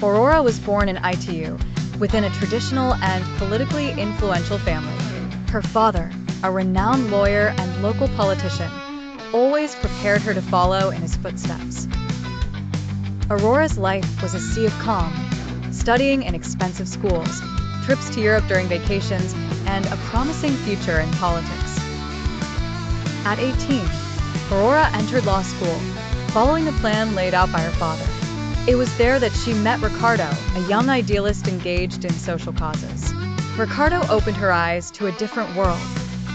Aurora was born in ITU, within a traditional and politically influential family. Her father, a renowned lawyer and local politician, always prepared her to follow in his footsteps. Aurora's life was a sea of calm, studying in expensive schools, trips to Europe during vacations, and a promising future in politics. At 18, Aurora entered law school, following the plan laid out by her father. It was there that she met Ricardo, a young idealist engaged in social causes. Ricardo opened her eyes to a different world,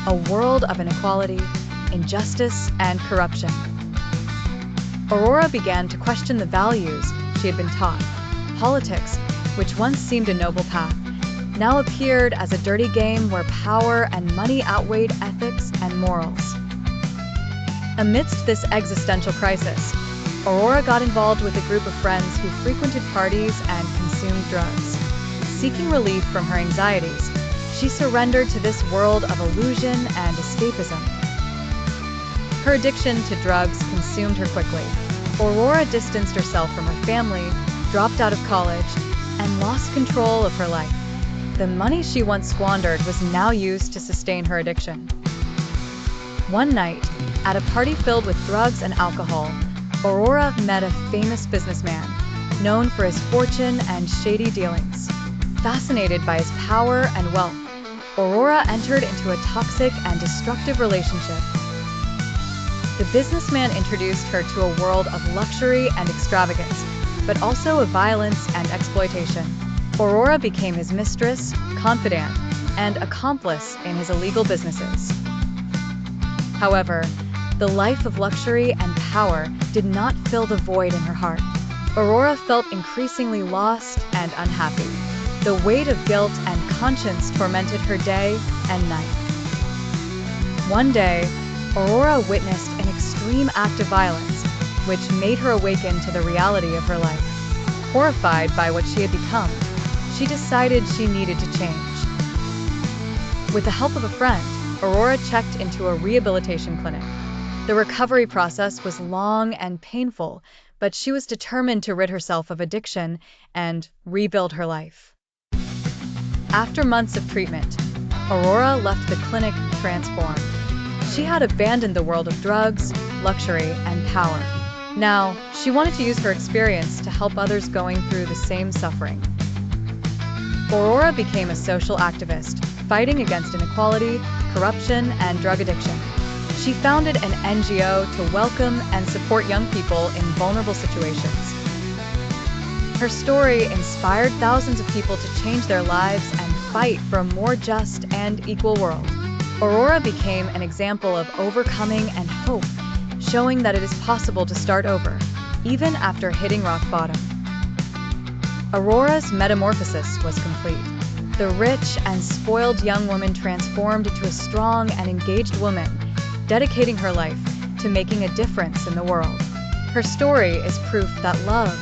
a world of inequality, injustice, and corruption. Aurora began to question the values she had been taught. Politics, which once seemed a noble path, now appeared as a dirty game where power and money outweighed ethics and morals. Amidst this existential crisis, Aurora got involved with a group of friends who frequented parties and consumed drugs. Seeking relief from her anxieties, she surrendered to this world of illusion and escapism. Her addiction to drugs consumed her quickly. Aurora distanced herself from her family, dropped out of college, and lost control of her life. The money she once squandered was now used to sustain her addiction. One night, at a party filled with drugs and alcohol, Aurora met a famous businessman, known for his fortune and shady dealings. Fascinated by his power and wealth, Aurora entered into a toxic and destructive relationship. The businessman introduced her to a world of luxury and extravagance, but also of violence and exploitation. Aurora became his mistress, confidant, and accomplice in his illegal businesses. However, the life of luxury and power did not fill the void in her heart. Aurora felt increasingly lost and unhappy. The weight of guilt and conscience tormented her day and night. One day, Aurora witnessed an extreme act of violence, which made her awaken to the reality of her life. Horrified by what she had become, she decided she needed to change. With the help of a friend, Aurora checked into a rehabilitation clinic. The recovery process was long and painful, but she was determined to rid herself of addiction and rebuild her life. After months of treatment, Aurora left the clinic transformed. She had abandoned the world of drugs, luxury, and power. Now, she wanted to use her experience to help others going through the same suffering. Aurora became a social activist, fighting against inequality, corruption, and drug addiction. She founded an NGO to welcome and support young people in vulnerable situations. Her story inspired thousands of people to change their lives and fight for a more just and equal world. Aurora became an example of overcoming and hope, showing that it is possible to start over, even after hitting rock bottom. Aurora's metamorphosis was complete. The rich and spoiled young woman transformed into a strong and engaged woman, dedicating her life to making a difference in the world. Her story is proof that love,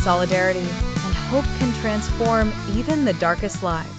solidarity, and hope can transform even the darkest lives.